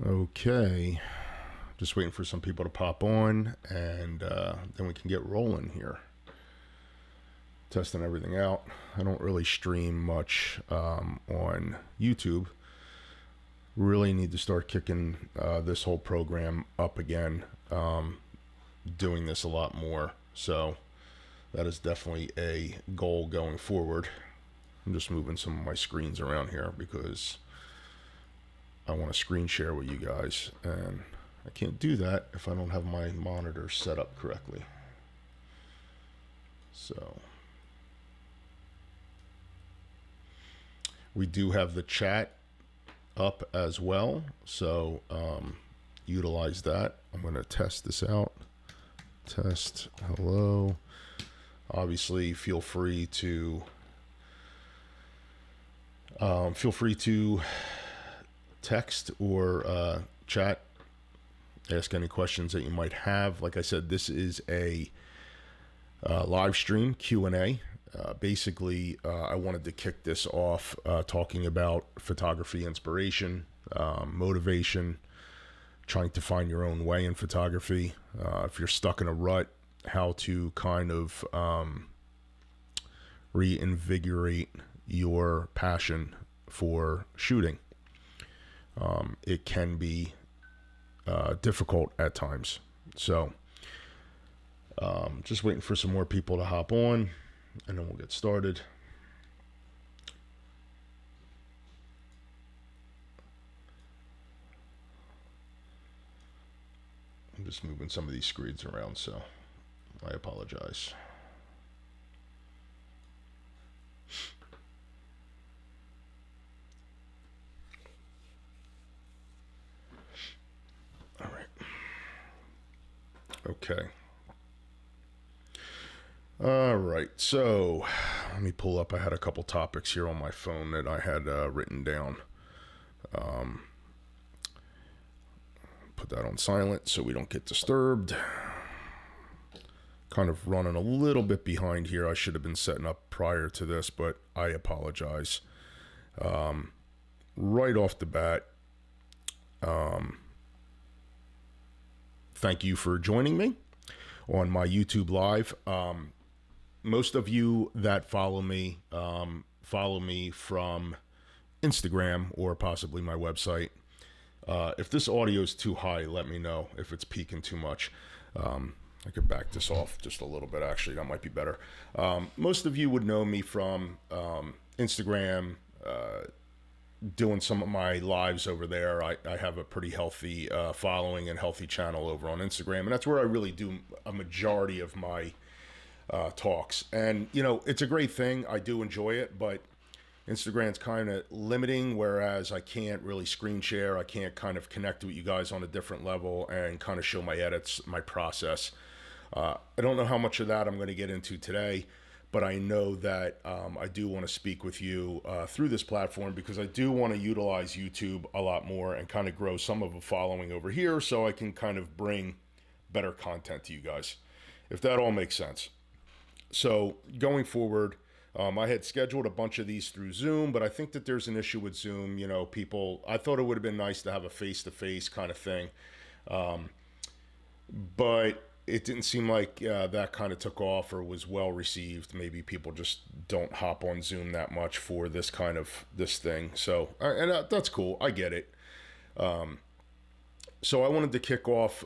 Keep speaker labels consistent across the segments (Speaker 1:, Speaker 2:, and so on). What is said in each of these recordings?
Speaker 1: Okay, just waiting for some people to pop on, and then we can get rolling here. Testing everything out. I don't really stream much on YouTube. Really need to start kicking this whole program up again, doing this a lot more. So that is definitely a goal going forward. I'm just moving some of my screens around here because I want to screen share with you guys, and I can't do that if I don't have my monitor set up correctly. So we do have the chat up as well, so utilize that. I'm going to test this out. Test, hello. Obviously, feel free to text or chat, ask any questions that you might have. Like I said, this is a live stream Q&A. Basically, I wanted to kick this off talking about photography inspiration, motivation, trying to find your own way in photography. If you're stuck in a rut, how to kind of reinvigorate your passion for shooting. It can be difficult at times. So just waiting for some more people to hop on, and then we'll get started. I'm just moving some of these screens around, so I apologize. All right. Okay. All right. So let me pull up. I had a couple topics here on my phone that I had written down. Put that on silent so we don't get disturbed. Kind of running a little bit behind here. I should have been setting up prior to this, but I apologize. Right off the bat, thank you for joining me on my YouTube live. Most of you that follow me from Instagram or possibly my website. If this audio is too high, let me know if it's peaking too much. I could back this off just a little bit. Actually, that might be better. Most of you would know me from Instagram, doing some of my lives over there. I have a pretty healthy following and healthy channel over on Instagram, and that's where I really do a majority of my talks. And you know, it's a great thing. I do enjoy it, but Instagram's kind of limiting, whereas I can't really screen share. I can't kind of connect with you guys on a different level and kind of show my edits, my process. I don't know how much of that I'm going to get into today, but I know that I do want to speak with you through this platform, because I do want to utilize YouTube a lot more and kind of grow some of a following over here so I can kind of bring better content to you guys, if that all makes sense. So going forward, I had scheduled a bunch of these through Zoom, but I think that there's an issue with Zoom. You know, I thought it would have been nice to have a face-to-face kind of thing. But it didn't seem like that kind of took off or was well received. Maybe people just don't hop on Zoom that much for this thing. So, and that's cool. I get it. So I wanted to kick off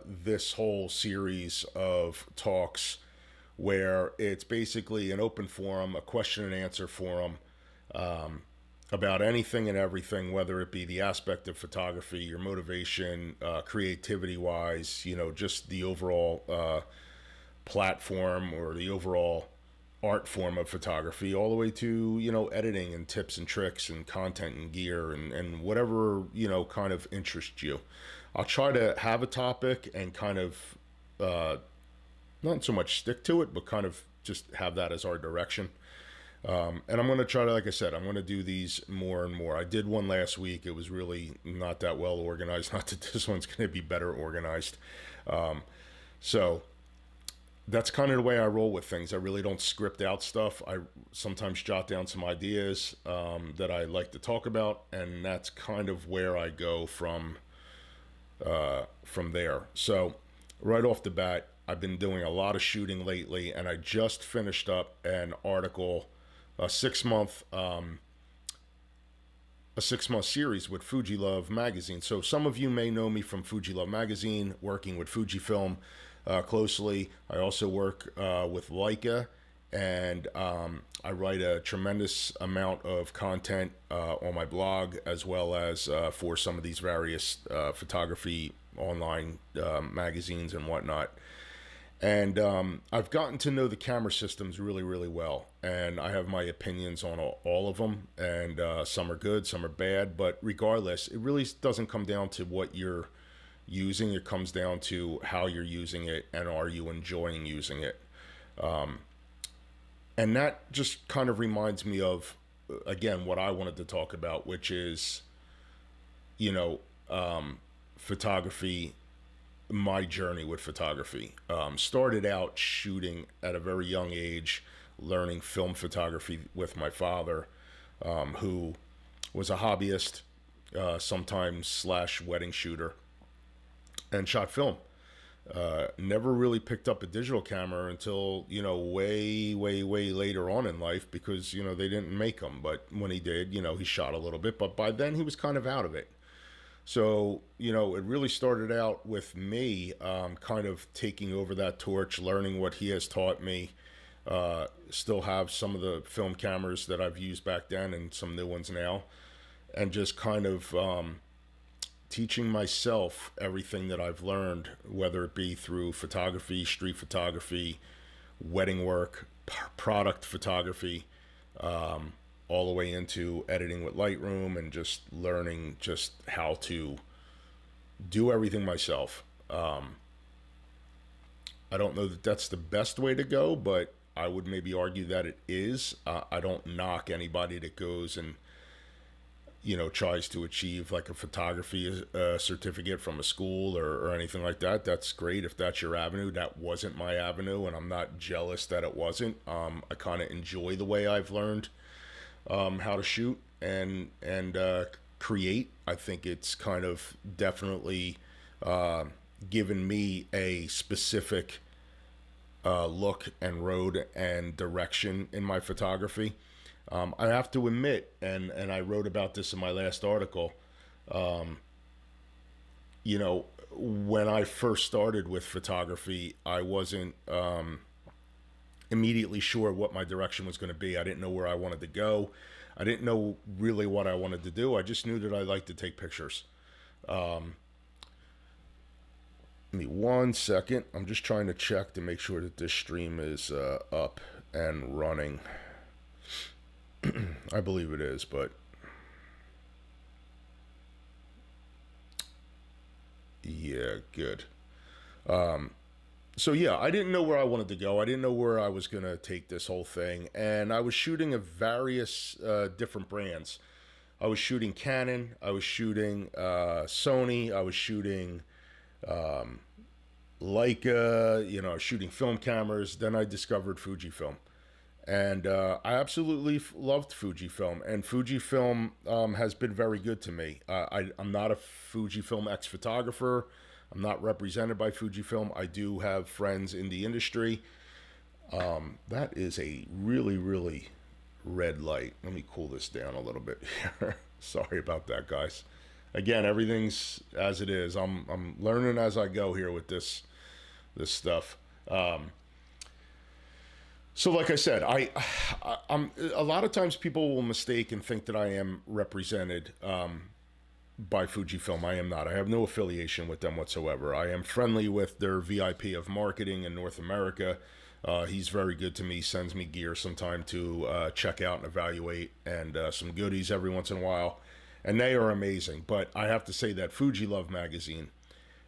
Speaker 1: this whole series of talks where it's basically an open forum, a question and answer forum, about anything and everything, whether it be the aspect of photography, your motivation, creativity wise, you know, just the overall platform or the overall art form of photography, all the way to, you know, editing and tips and tricks and content and gear and whatever, you know, kind of interests you. I'll try to have a topic and kind of not so much stick to it, but kind of just have that as our direction. And I'm going to try to, like I said, I'm going to do these more and more. I did one last week. It was really not that well organized. Not that this one's going to be better organized. So that's kind of the way I roll with things. I really don't script out stuff. I sometimes jot down some ideas that I like to talk about, and that's kind of where I go from from there. So right off the bat, I've been doing a lot of shooting lately, and I just finished up an article, a 6 month a 6 month series with Fuji Love magazine. So some of you may know me from Fuji Love magazine, working with Fujifilm closely. I also work with Leica, and I write a tremendous amount of content on my blog, as well as for some of these various photography online magazines and whatnot. And I've gotten to know the camera systems really, really well. And I have my opinions on all of them. And some are good, some are bad. But regardless, it really doesn't come down to what you're using. It comes down to how you're using it and are you enjoying using it. And that just kind of reminds me of, again, what I wanted to talk about, which is, you know, photography. My journey with photography started out shooting at a very young age, learning film photography with my father, who was a hobbyist, sometimes slash wedding shooter, and shot film. Never really picked up a digital camera until, way, way, way later on in life, because, they didn't make them. But when he did, he shot a little bit, but by then he was kind of out of it. So, it really started out with me kind of taking over that torch, learning what he has taught me. Still have some of the film cameras that I've used back then and some new ones now. And just kind of teaching myself everything that I've learned, whether it be through photography, street photography, wedding work, product photography, all the way into editing with Lightroom, and just learning just how to do everything myself. I don't know that that's the best way to go, but I would maybe argue that it is. I don't knock anybody that goes and, tries to achieve like a photography certificate from a school or anything like that. That's great if that's your avenue. That wasn't my avenue, and I'm not jealous that it wasn't. I kind of enjoy the way I've learned how to shoot and create. I think it's kind of definitely given me a specific look and road and direction in my photography. I have to admit, and I wrote about this in my last article, when I first started with photography, I wasn't immediately sure what my direction was going to be. I didn't know where I wanted to go. I didn't know really what I wanted to do. I just knew that I liked to take pictures. Give me 1 second. I'm just trying to check to make sure that this stream is up and running. I believe it is, but yeah, good. So yeah, I didn't know where I wanted to go. I didn't know where I was going to take this whole thing. And I was shooting at various different brands. I was shooting Canon. I was shooting Sony. I was shooting Leica. I was shooting film cameras. Then I discovered Fujifilm. And I absolutely loved Fujifilm. And Fujifilm has been very good to me. I'm not a Fujifilm ex-photographer. I'm not represented by Fujifilm. I do have friends in the industry. That is a really, really red light. Let me cool this down a little bit here. Sorry about that, guys. Again, everything's as it is. I'm learning as I go here with this stuff. So like I said, I'm a lot of times people will mistake and think that I am represented by Fujifilm. I am not. I have no affiliation with them whatsoever. I am friendly with their VIP of marketing in North America. He's very good to me, sends me gear sometime to check out and evaluate, and some goodies every once in a while. And they are amazing. But I have to say that Fuji Love magazine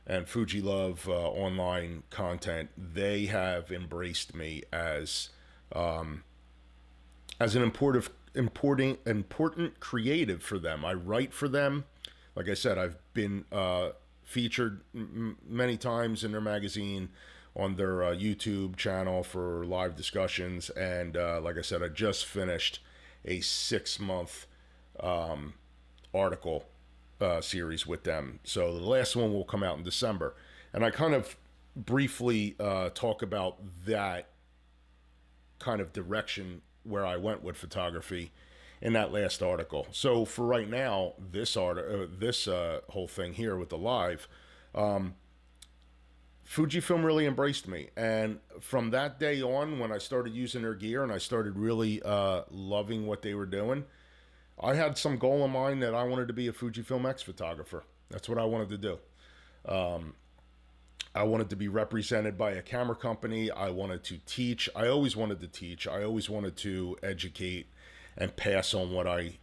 Speaker 1: and Fuji Love online content, they have embraced me as an important creative for them. I write for them. Like I said, I've been featured many times in their magazine, on their YouTube channel for live discussions. And like I said, I just finished a 6-month article series with them. So the last one will come out in December. And I kind of briefly talk about that kind of direction where I went with photography in that last article. So for right now, this whole thing here with the live, Fujifilm really embraced me, and from that day on, when I started using their gear and I started really loving what they were doing, I had some goal in mind that I wanted to be a Fujifilm X photographer. That's what I wanted to do. I wanted to be represented by a camera company. I wanted to teach. I always wanted to teach. I always wanted to educate and pass on what I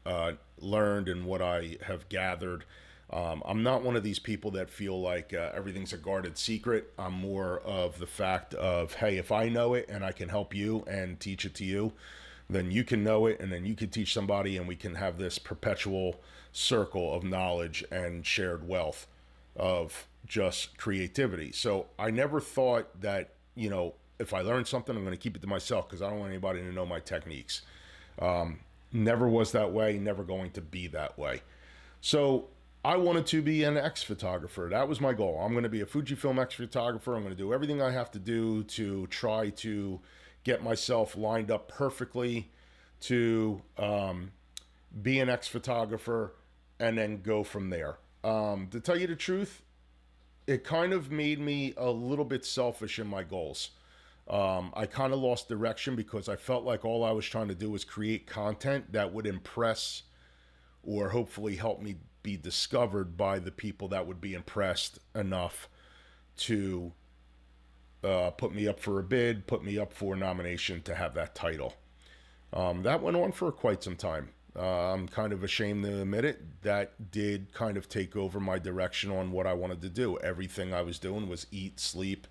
Speaker 1: learned and what I have gathered. I'm not one of these people that feel like everything's a guarded secret. I'm more of the fact of, hey, if I know it and I can help you and teach it to you, then you can know it and then you can teach somebody, and we can have this perpetual circle of knowledge and shared wealth of just creativity. So I never thought that, if I learn something, I'm going to keep it to myself because I don't want anybody to know my techniques. Never was that way, never going to be that way. So I wanted to be an X photographer. That was my goal. I'm going to be a Fujifilm X photographer. I'm going to do everything I have to do to try to get myself lined up perfectly to be an X photographer and then go from there. To tell you the truth, it kind of made me a little bit selfish in my goals. I kind of lost direction because I felt like all I was trying to do was create content that would impress or hopefully help me be discovered by the people that would be impressed enough to put me up for a bid, put me up for a nomination to have that title. That went on for quite some time. I'm kind of ashamed to admit it. That did kind of take over my direction on what I wanted to do. Everything I was doing was eat, sleep,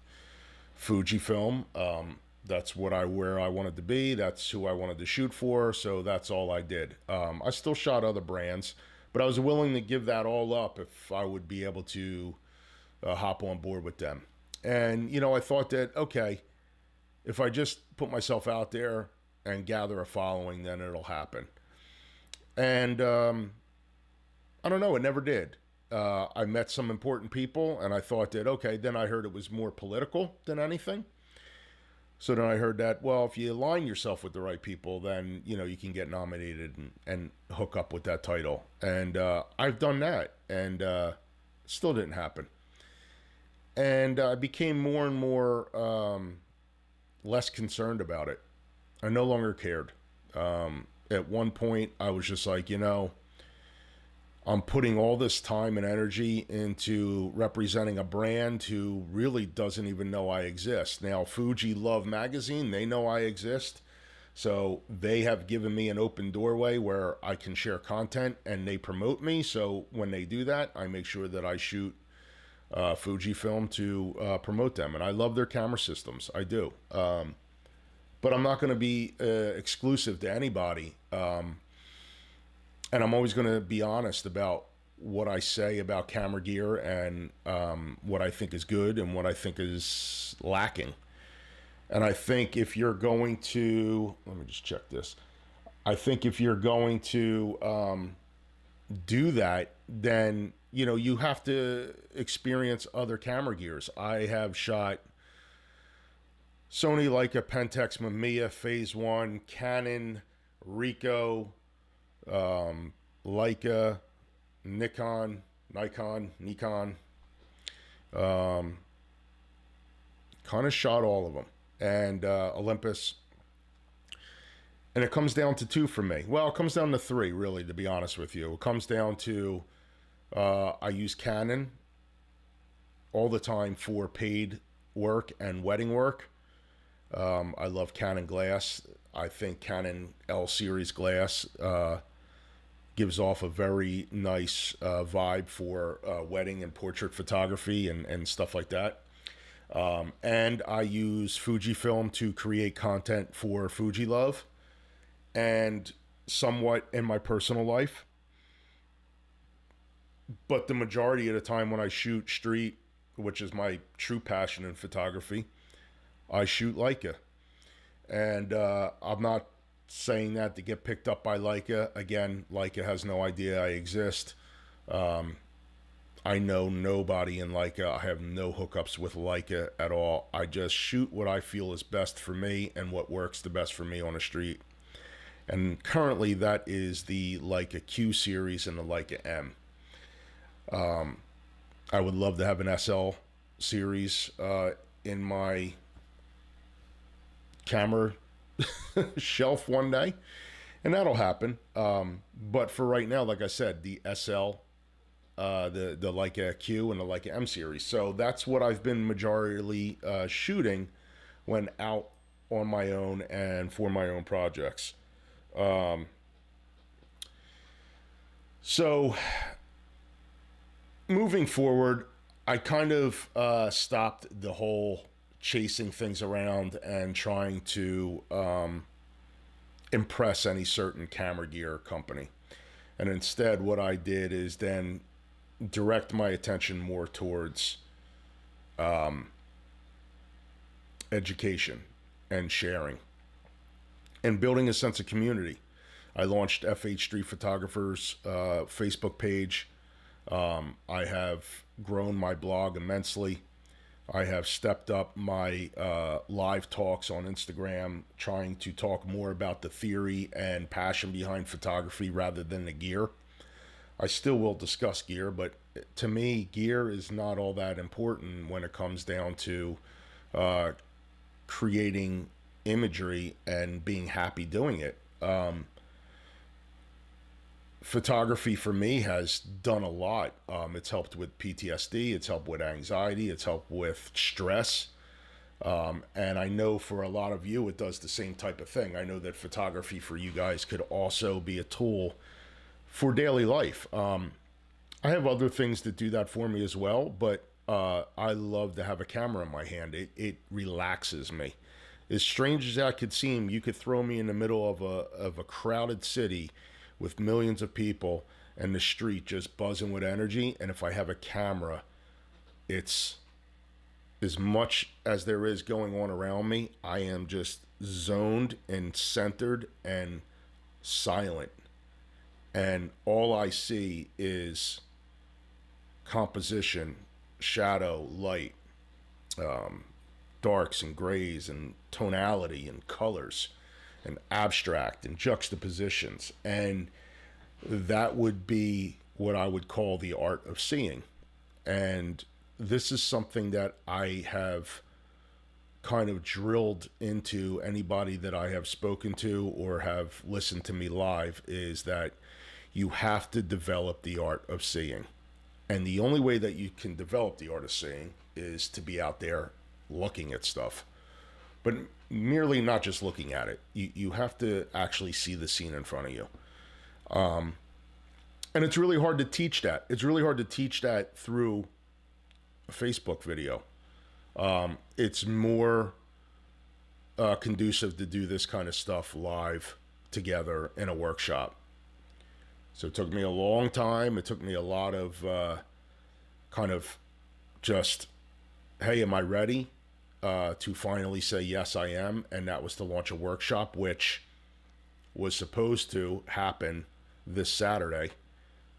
Speaker 1: Fujifilm. That's where I wanted to be. That's who I wanted to shoot for. So that's all I did. I still shot other brands, but I was willing to give that all up if I would be able to hop on board with them. And, I thought that, okay, if I just put myself out there and gather a following, then it'll happen. And I don't know, it never did. I met some important people, and I thought that, okay, then I heard it was more political than anything. So then I heard that, well, if you align yourself with the right people, then, you can get nominated and hook up with that title. And I've done that, and still didn't happen. And I became more and more less concerned about it. I no longer cared. At one point, I was just like, I'm putting all this time and energy into representing a brand who really doesn't even know I exist. Now, Fuji Love Magazine, they know I exist. So they have given me an open doorway where I can share content and they promote me. So when they do that, I make sure that I shoot Fujifilm to promote them. And I love their camera systems. I do. But I'm not going to be exclusive to anybody. And I'm always going to be honest about what I say about camera gear and what I think is good and what I think is lacking. And I think if you're going to, let me just check this. I think if you're going to do that, then, you have to experience other camera gears. I have shot Sony, Leica, Pentax, Mamiya, Phase 1, Canon, Ricoh, Leica, Nikon, kind of shot all of them, and Olympus. And it comes down to two for me. Well, it comes down to three, really, to be honest with you. It comes down to I use Canon all the time for paid work and wedding work. I love Canon glass. I think Canon L series glass gives off a very nice vibe for wedding and portrait photography and stuff like that. And I use Fujifilm to create content for Fuji Love and somewhat in my personal life. But the majority of the time when I shoot street, which is my true passion in photography, I shoot Leica. And I'm not saying that to get picked up by Leica. Again, Leica has no idea I exist. I know nobody in Leica. I have no hookups with Leica at all. I just shoot what I feel is best for me and what works the best for me on the street. And currently that is the Leica Q series and the Leica M. I would love to have an SL series in my camera shelf one day, and that'll happen. But for right now, like I said, the SL, the Leica Q and the Leica M series. So that's what I've been majorly shooting when out on my own and for my own projects. So moving forward, I kind of stopped the whole chasing things around and trying to impress any certain camera gear company. And instead, what I did is then direct my attention more towards education and sharing and building a sense of community. I launched FH Street Photographers Facebook page. I have grown my blog immensely. I have stepped up my live talks on Instagram, trying to talk more about the theory and passion behind photography rather than the gear. I still will discuss gear, but to me, gear is not all that important when it comes down to creating imagery and being happy doing it. Photography for me has done a lot. It's helped with PTSD, it's helped with anxiety, it's helped with stress. And I know for a lot of you, it does the same type of thing. I know that photography for you guys could also be a tool for daily life. I have other things that do that for me as well, but I love to have a camera in my hand. It relaxes me. As strange as that could seem, you could throw me in the middle of a crowded city with millions of people and the street just buzzing with energy. And if I have a camera, it's as much as there is going on around me, I am just zoned and centered and silent. And all I see is composition, shadow, light, darks and grays and tonality and colors and abstract and juxtapositions. And that would be what I would call the art of seeing. And this is something that I have kind of drilled into anybody that I have spoken to or have listened to me live, is that you have to develop the art of seeing. And the only way that you can develop the art of seeing is to be out there looking at stuff. But merely not just looking at it. You have to actually see the scene in front of you. And it's really hard to teach that. It's really hard to teach that through a Facebook video. It's more conducive to do this kind of stuff live together in a workshop. So it took me a long time. It took me a lot of kind of just, hey, am I ready? To finally say, yes, I am. And that was to launch a workshop, which was supposed to happen this Saturday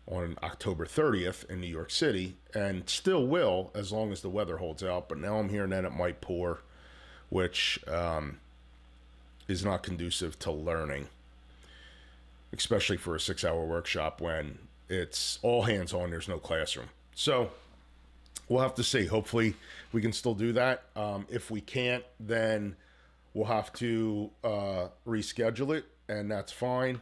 Speaker 1: on October 30th in New York City, and still will as long as the weather holds out. But now I'm hearing that it might pour, which is not conducive to learning, especially for a 6-hour workshop when it's all hands on, there's no classroom. So we'll have to see. Hopefully we can still do that. If we can't, then we'll have to reschedule it, and that's fine.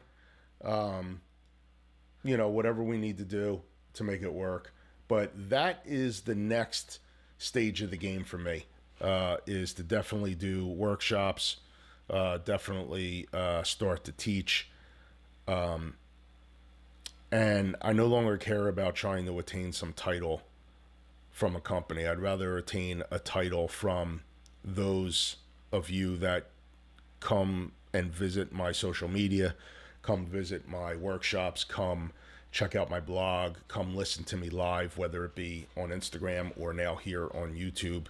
Speaker 1: Whatever we need to do to make it work. But that is the next stage of the game for me, is to definitely do workshops, definitely start to teach. And I no longer care about trying to attain some title from a company. I'd rather attain a title from those of you that come and visit my social media, come visit my workshops, come check out my blog, come listen to me live, whether it be on Instagram or now here on YouTube,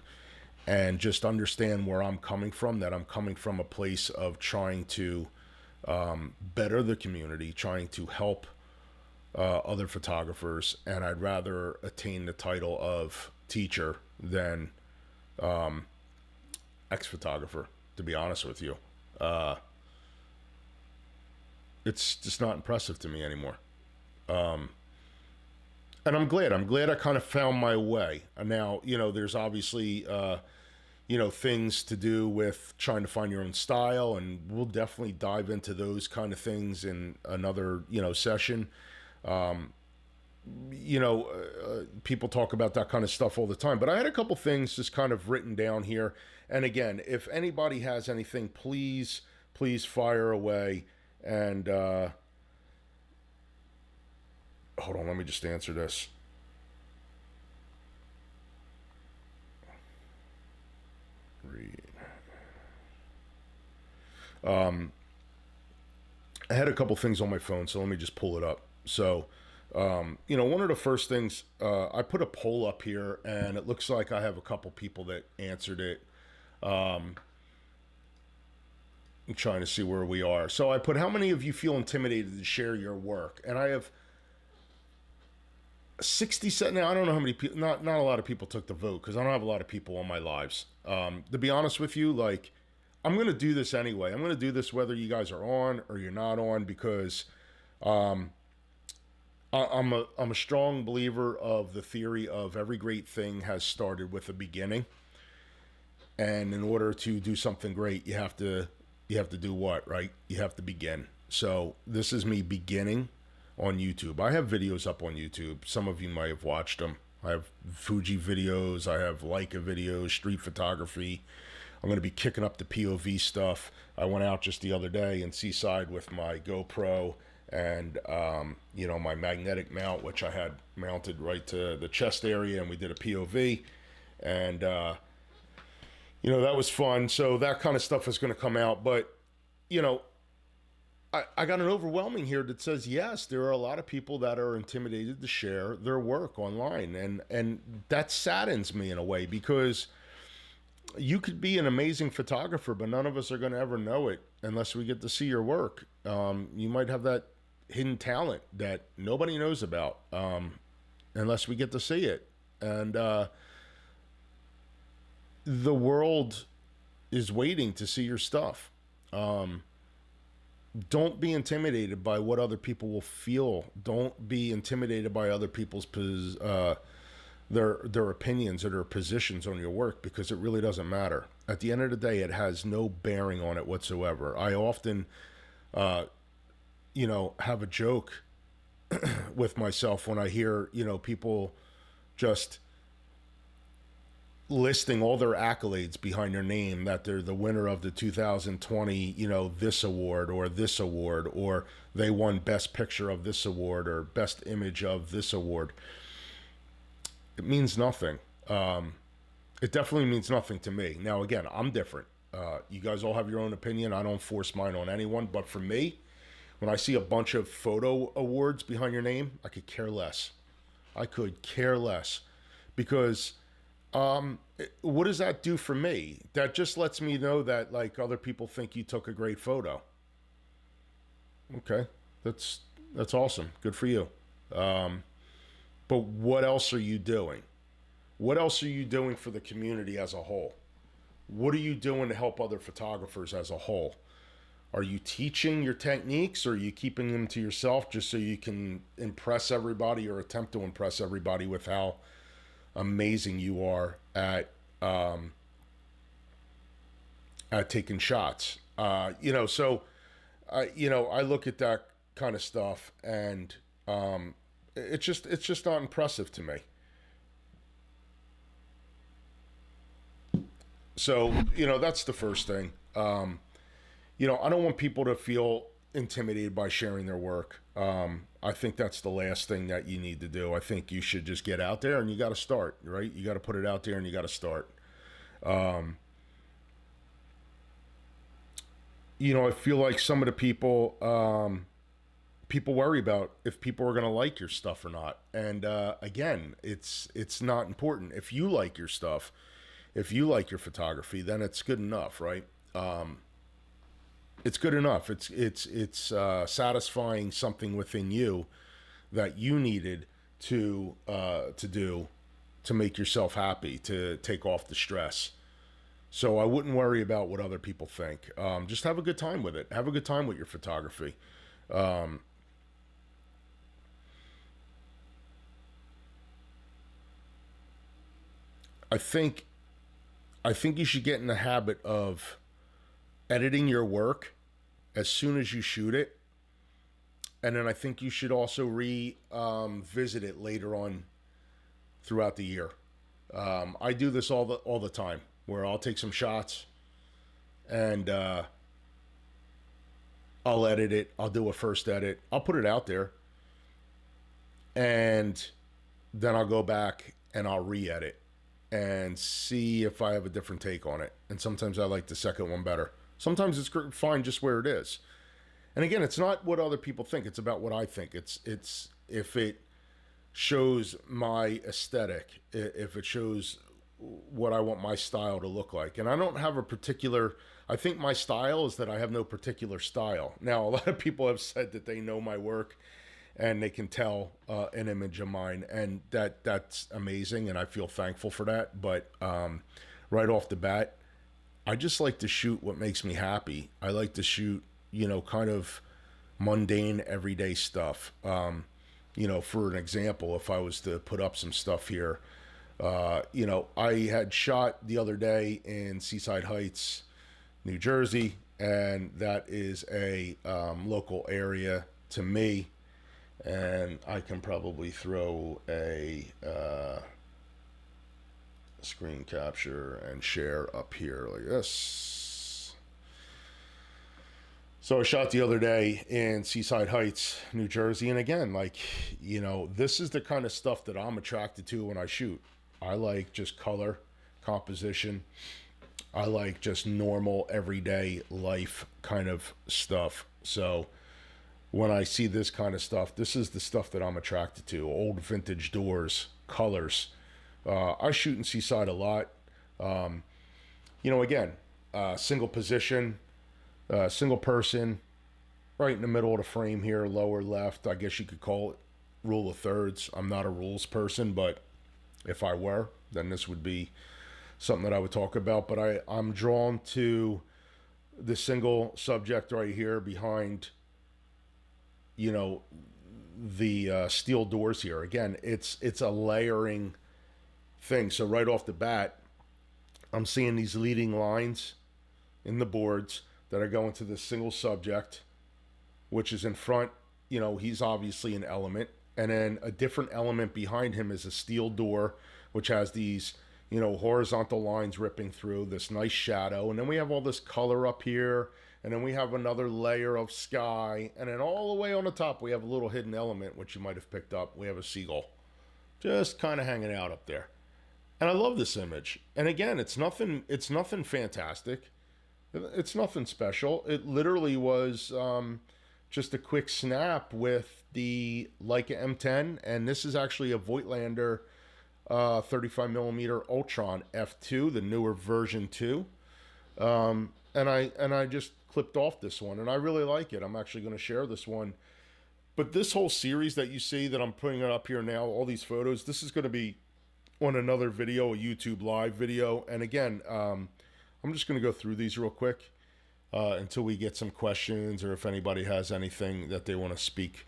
Speaker 1: and just understand where I'm coming from, that I'm coming from a place of trying to better the community, trying to help other photographers, and I'd rather attain the title of teacher than ex-photographer, to be honest with you. It's just not impressive to me anymore. And I'm glad. I'm glad I kind of found my way. And now, there's obviously, things to do with trying to find your own style, and we'll definitely dive into those kind of things in another, session. People talk about that kind of stuff all the time, but I had a couple things just kind of written down here. And again, if anybody has anything, please fire away. And hold on, let me just answer this. Read. I had a couple things on my phone, so let me just pull it up. So, one of the first things, I put a poll up here, and it looks like I have a couple people that answered it. I'm trying to see where we are. So I put, how many of you feel intimidated to share your work? And I have 67. Now, I don't know how many people, not a lot of people took the vote, because I don't have a lot of people on my lives. To be honest with you, like, I'm going to do this anyway. I'm going to do this whether you guys are on or you're not on, because I'm a strong believer of the theory of every great thing has started with a beginning. And in order to do something great, you have to do what, right? You have to begin. So this is me beginning on YouTube. I have videos up on YouTube. Some of you might have watched them. I have Fuji videos. I have Leica videos, street photography. I'm going to be kicking up the POV stuff. I went out just the other day in Seaside with my GoPro and, my magnetic mount, which I had mounted right to the chest area, and we did a POV. And, that was fun. So that kind of stuff is going to come out. But, I got an overwhelming here that says, yes, there are a lot of people that are intimidated to share their work online. And that saddens me in a way, because you could be an amazing photographer, but none of us are going to ever know it unless we get to see your work. You might have that hidden talent that nobody knows about unless we get to see it. And the world is waiting to see your stuff. Don't be intimidated by what other people will feel. Don't be intimidated by other people's their opinions or their positions on your work, because it really doesn't matter. At the end of the day, it has no bearing on it whatsoever. I often, have a joke with myself when I hear, people just listing all their accolades behind their name, that they're the winner of the 2020, this award, or they won best picture of this award, or best image of this award. It means nothing. It definitely means nothing to me. Now, again, I'm different. You guys all have your own opinion. I don't force mine on anyone. But for me, when I see a bunch of photo awards behind your name, I could care less. Because what does that do for me? That just lets me know that, like, other people think you took a great photo. Okay, that's awesome. Good for you. But what else are you doing? What else are you doing for the community as a whole? What are you doing to help other photographers as a whole? Are you teaching your techniques, or are you keeping them to yourself just so you can impress everybody, or attempt to impress everybody with how amazing you are at taking shots? I look at that kind of stuff, and it's just not impressive to me. So, that's the first thing. I don't want people to feel intimidated by sharing their work. I think that's the last thing that you need to do. I think you should just get out there, and you got to start, right? You got to put it out there, and you got to start. I feel like some of the people worry about if people are going to like your stuff or not. And again, it's not important. If you like your stuff, if you like your photography, then it's good enough, right? It's good enough. It's satisfying something within you that you needed to do to make yourself happy, to take off the stress. So I wouldn't worry about what other people think. Just have a good time with it. Have a good time with your photography. Um, I think I think you should get in the habit of editing your work as soon as you shoot it, and then I think you should also visit it later on throughout the year. I do this all the time, where I'll take some shots and I'll edit it. I'll do a first edit. I'll put it out there, and then I'll go back and I'll re-edit and see if I have a different take on it. And sometimes I like the second one better. Sometimes it's fine just where it is. And again, it's not what other people think. It's about what I think. It's if it shows my aesthetic, if it shows what I want my style to look like. And I don't have a particular, I think my style is that I have no particular style. Now, a lot of people have said that they know my work and they can tell an image of mine, and that's amazing, and I feel thankful for that. But right off the bat, I just like to shoot what makes me happy. I like to shoot, kind of mundane, everyday stuff. For an example, if I was to put up some stuff here, I had shot the other day in Seaside Heights, New Jersey, and that is a local area to me. And I can probably throw a screen capture and share up here like this. So I shot the other day in Seaside Heights, New Jersey. And again, this is the kind of stuff that I'm attracted to when I shoot. I like just color, composition. I like just normal, everyday life kind of stuff. So when I see this kind of stuff, this is the stuff that I'm attracted to. Old vintage doors, colors. I shoot in Seaside a lot. Again, single position, single person, right in the middle of the frame here, lower left. I guess you could call it rule of thirds. I'm not a rules person, but if I were, then this would be something that I would talk about. But I'm drawn to the single subject right here behind the steel doors here. Again, it's a layering thing. So right off the bat, I'm seeing these leading lines in the boards that are going to this single subject, which is in front. He's obviously an element, and then a different element behind him is a steel door, which has these horizontal lines ripping through, this nice shadow, and then we have all this color up here. And then we have another layer of sky. And then all the way on the top, we have a little hidden element, which you might have picked up. We have a seagull just kind of hanging out up there. And I love this image. And again, it's nothing fantastic. It's nothing special. It literally was just a quick snap with the Leica M10. And this is actually a Voigtlander 35mm Ultron F2, the newer version 2. And I just clipped off this one, and I really like it. I'm actually going to share this one. But this whole series that you see that I'm putting it up here now, all these photos, this is going to be on another video, a YouTube live video. And again, I'm just going to go through these real quick until we get some questions, or if anybody has anything that they want to speak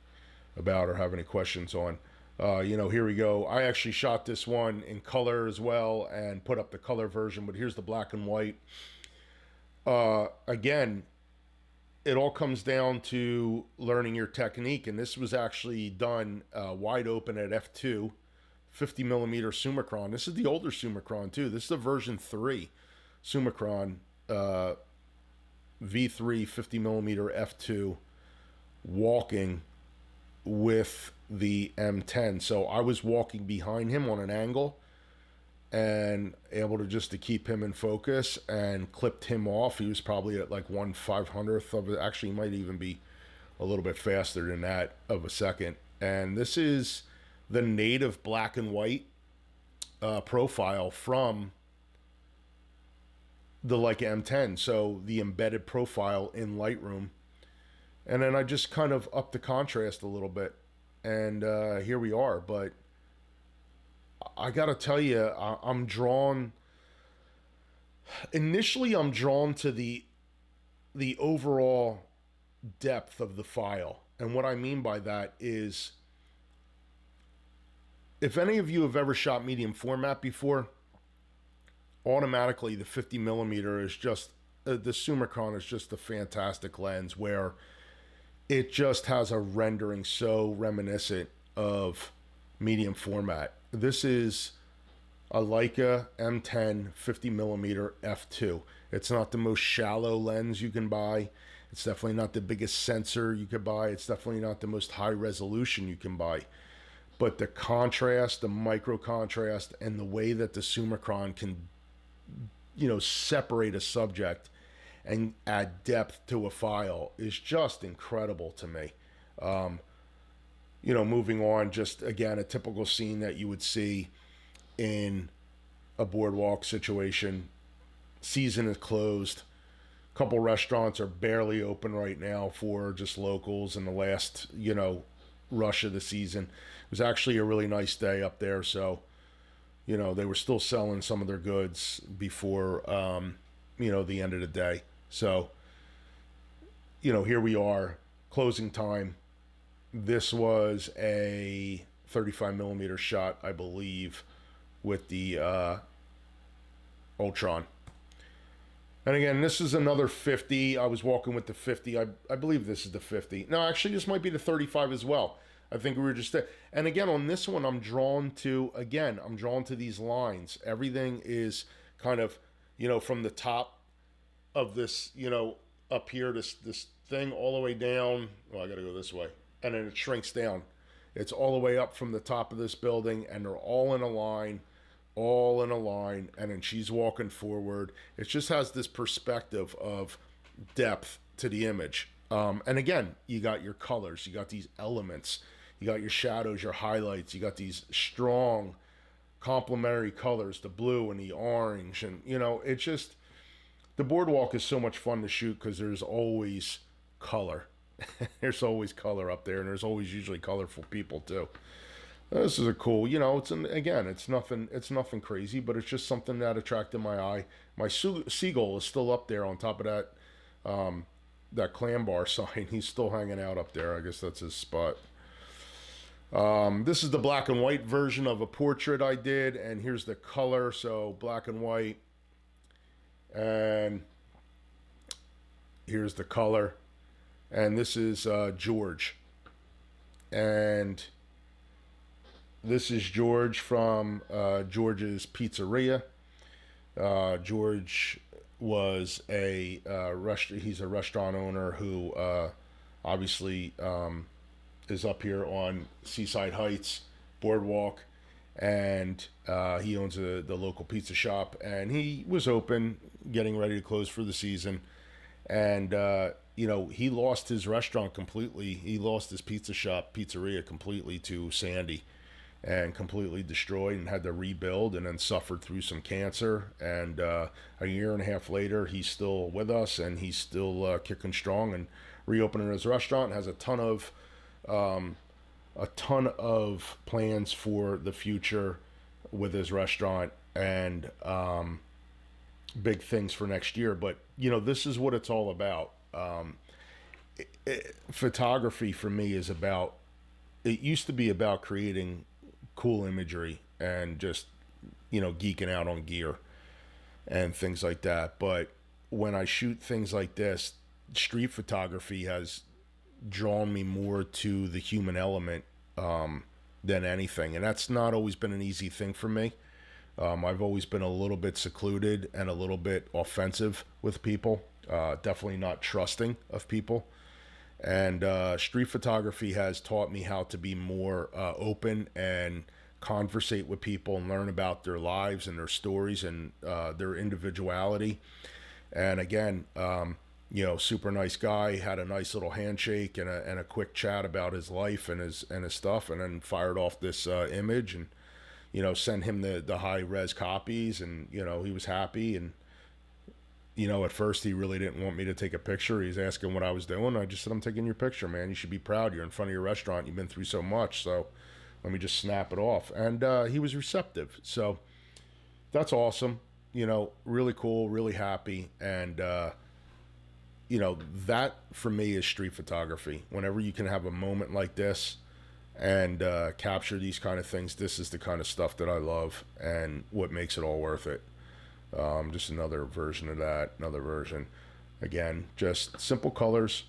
Speaker 1: about or have any questions on. Here we go. I actually shot this one in color as well and put up the color version, but here's the black and white. Again, it all comes down to learning your technique, and this was actually done wide open at f2, 50mm Summicron. This is the older Summicron too. This is the version 3 Summicron V3 50mm f2 walking with the M10. So I was walking behind him on an angle and able to keep him in focus, and clipped him off. He was probably at like 1/500th of it. Actually, he might even be a little bit faster than that of a second. And this is the native black and white profile from the Leica M10. So the embedded profile in Lightroom. And then I just kind of upped the contrast a little bit and here we are. But I gotta tell you, I'm drawn. Initially, I'm drawn to the overall depth of the file, and what I mean by that is, if any of you have ever shot medium format before, automatically the 50 millimeter is just the Summicron is just a fantastic lens where it just has a rendering so reminiscent of medium format. This is a Leica M10 50 millimeter f2. It's not the most shallow lens you can buy. It's definitely not the biggest sensor you could buy. It's definitely not the most high resolution you can buy. But the contrast, the micro contrast, and the way that the Summicron can, separate a subject and add depth to a file is just incredible to me. Moving on, just again, a typical scene that you would see in a boardwalk situation. Season is closed. A couple restaurants are barely open right now for just locals in the last, rush of the season. It was actually a really nice day up there, so they were still selling some of their goods before the end of the day. So here we are, closing time. This was a 35 millimeter shot, I believe, with the Ultron. And again, this is another 50. I was walking with the 50. I believe this is the 50. No, actually, this might be the 35 as well. I think we were just there. And again, on this one, I'm drawn to these lines. Everything is kind of, from the top of this, up here, this thing all the way down. Well, I got to go this way. And then it shrinks down. It's all the way up from the top of this building, and they're all in a line, and then she's walking forward. It just has this perspective of depth to the image. And again, you got your colors, you got these elements, you got your shadows, your highlights, you got these strong complementary colors, the blue and the orange, and it's just, the boardwalk is so much fun to shoot because there's always color. There's always color up there, and there's always usually colorful people too. This is a cool, it's nothing crazy, but it's just something that attracted my eye. My seagull is still up there on top of that clam bar sign. He's still hanging out up there. I guess that's his spot. This is the black and white version of a portrait I did, and here's the color. So black and white, and here's the color. And this is George. And this is George from George's Pizzeria. George was he's a restaurant owner who obviously is up here on Seaside Heights Boardwalk, and he owns the local pizza shop, and he was open, getting ready to close for the season, and he lost his restaurant completely. He lost his pizzeria completely to Sandy, and completely destroyed, and had to rebuild, and then suffered through some cancer. And a year and a half later, he's still with us, and he's still kicking strong and reopening his restaurant. Has a ton of plans for the future with his restaurant, and big things for next year. But this is what it's all about. Photography for me is about, it used to be about creating cool imagery and just geeking out on gear and things like that. But when I shoot things like this, street photography has drawn me more to the human element than anything, and that's not always been an easy thing for me. I've always been a little bit secluded and a little bit offensive with people, definitely not trusting of people. And street photography has taught me how to be more open and conversate with people and learn about their lives and their stories and their individuality. And again, super nice guy, had a nice little handshake and a quick chat about his life and his stuff, and then fired off this image, and sent him the high res copies, and he was happy. And At first he really didn't want me to take a picture. He's asking what I was doing. I just said, I'm taking your picture, man. You should be proud. You're in front of your restaurant. You've been through so much. So let me just snap it off. And he was receptive. So that's awesome. Really cool, really happy. And, that for me is street photography. Whenever you can have a moment like this and capture these kind of things, this is the kind of stuff that I love and what makes it all worth it. Just another version of that, another version. Again, just simple colors,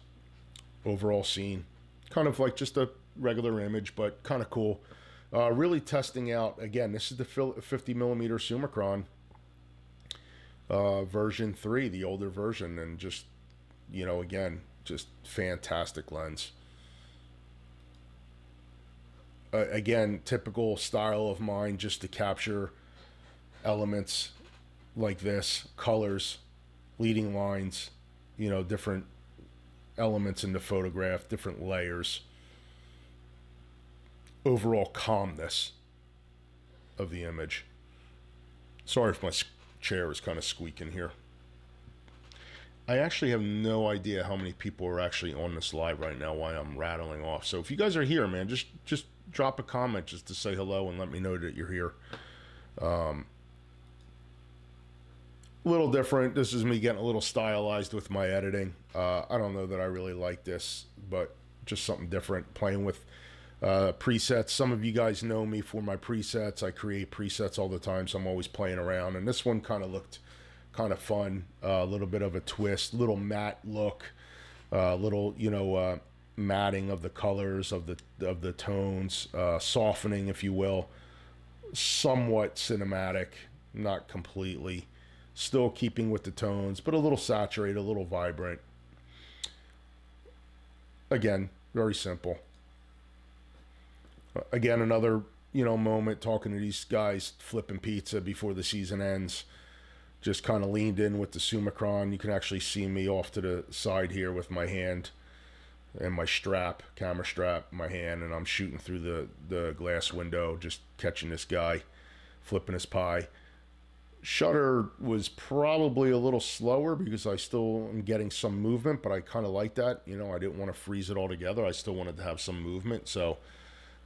Speaker 1: overall scene. Kind of like just a regular image, but kind of cool. Really testing out, again, this is the 50 millimeter Summicron version 3, the older version, and just, again, just fantastic lens. Again, typical style of mine, just to capture elements like this, colors, leading lines, different elements in the photograph, different layers, overall calmness of the image. Sorry if my chair is kind of squeaking here. I actually have no idea how many people are actually on this live right now while I'm rattling off. So if you guys are here, man, just drop a comment just to say hello and let me know that you're here. A little different. This is me getting a little stylized with my editing. I don't know that I really like this, but just something different, playing with presets. Some of you guys know me for my presets. I create presets all the time, so I'm always playing around. And this one kind of looked kind of fun. A little bit of a twist, little matte look, little matting of the colors, of the tones, softening, if you will. Somewhat cinematic, not completely. Still keeping with the tones, but a little saturated, a little vibrant. Again, very simple. Again, another, moment talking to these guys flipping pizza before the season ends. Just kind of leaned in with the Summicron. You can actually see me off to the side here with my hand and my camera strap, in my hand, and I'm shooting through the glass window, just catching this guy flipping his pie. Shutter was probably a little slower because I still am getting some movement, but I kind of like that. I didn't want to freeze it all together. I still wanted to have some movement, so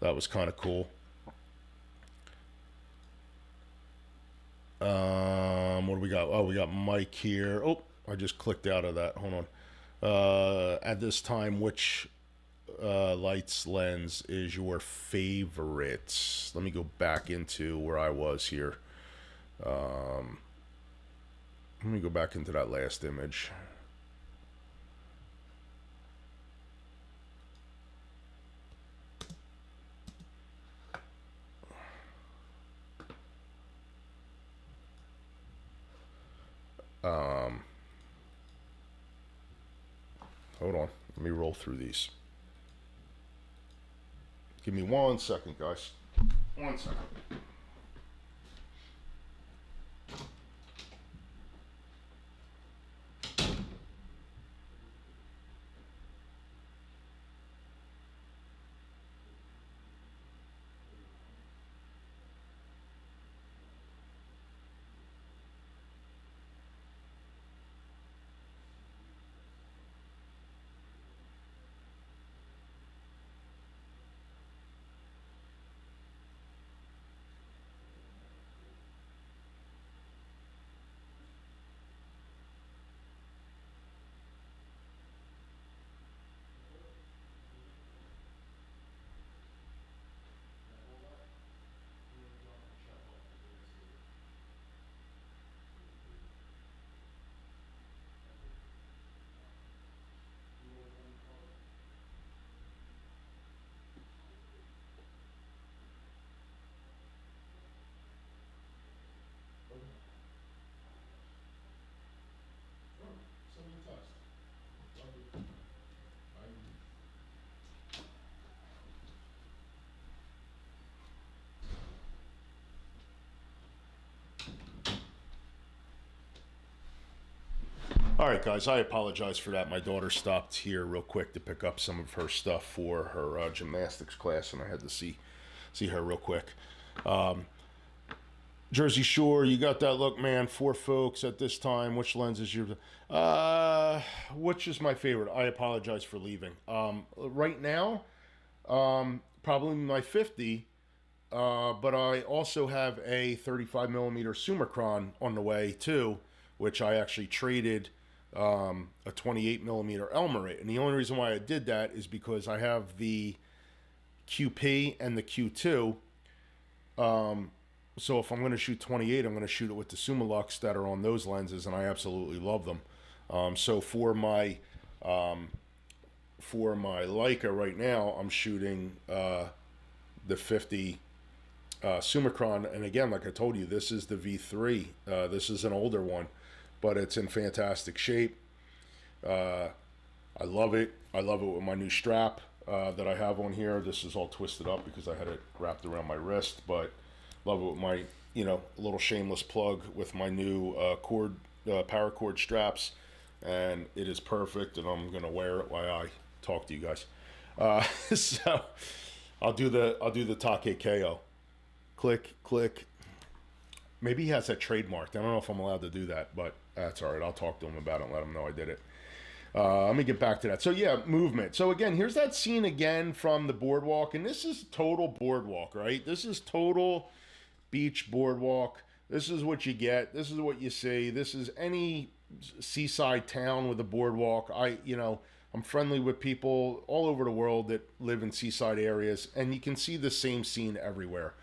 Speaker 1: that was kind of cool. What do we got? Oh, we got Mike here. Oh, I just clicked out of that. Hold on. At this time, which lights lens is your favorite? Let me go back into where I was here. Let me go back into that last image. Hold on. Let me roll through these. Give me 1 second, guys. 1 second. All right, guys, I apologize for that. My daughter stopped here real quick to pick up some of her stuff for her gymnastics class, and I had to see her real quick. Jersey Shore, you got that look, man. For folks at this time, which lens is your? Which is my favorite? I apologize for leaving. Right now, probably my 50. But I also have a 35 millimeter Summicron on the way too, which I actually traded a 28 millimeter Elmerate. And the only reason why I did that is because I have the QP and the Q2. So if I'm going to shoot 28, I'm going to shoot it with the Summilux that are on those lenses, and I absolutely love them. So for my Leica right now, I'm shooting the 50 Summicron, and again, like I told you, this is the V3. This is an older one, but it's in fantastic shape. I love it. I love it with my new strap that I have on here. This is all twisted up because I had it wrapped around my wrist, but love it with my, little shameless plug with my new paracord straps, and it is perfect, and I'm gonna wear it while I talk to you guys. So I'll do the Take KO. Click, click. Maybe he has that trademarked. I don't know if I'm allowed to do that, but that's all right. I'll talk to him about it and let him know I did it. Let me get back to that. So yeah, movement. So again, here's that scene again from the boardwalk, and this is total boardwalk, right? This is total beach boardwalk. This is what you get. This is what you see. This is any seaside town with a boardwalk. I'm friendly with people all over the world that live in seaside areas, and you can see the same scene everywhere.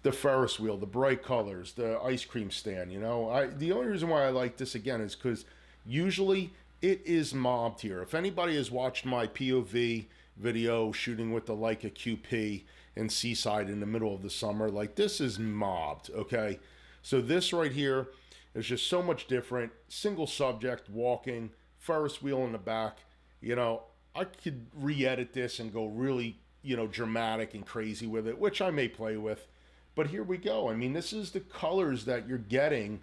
Speaker 1: The Ferris wheel, the bright colors, the ice cream stand. The only reason why I like this again is because usually it is mobbed here. If anybody has watched my POV video shooting with the Leica QP in Seaside in the middle of the summer, like this is mobbed, okay? So this right here is just so much different. Single subject, walking, Ferris wheel in the back. I could re-edit this and go really, dramatic and crazy with it, which I may play with. But here we go. I mean, this is the colors that you're getting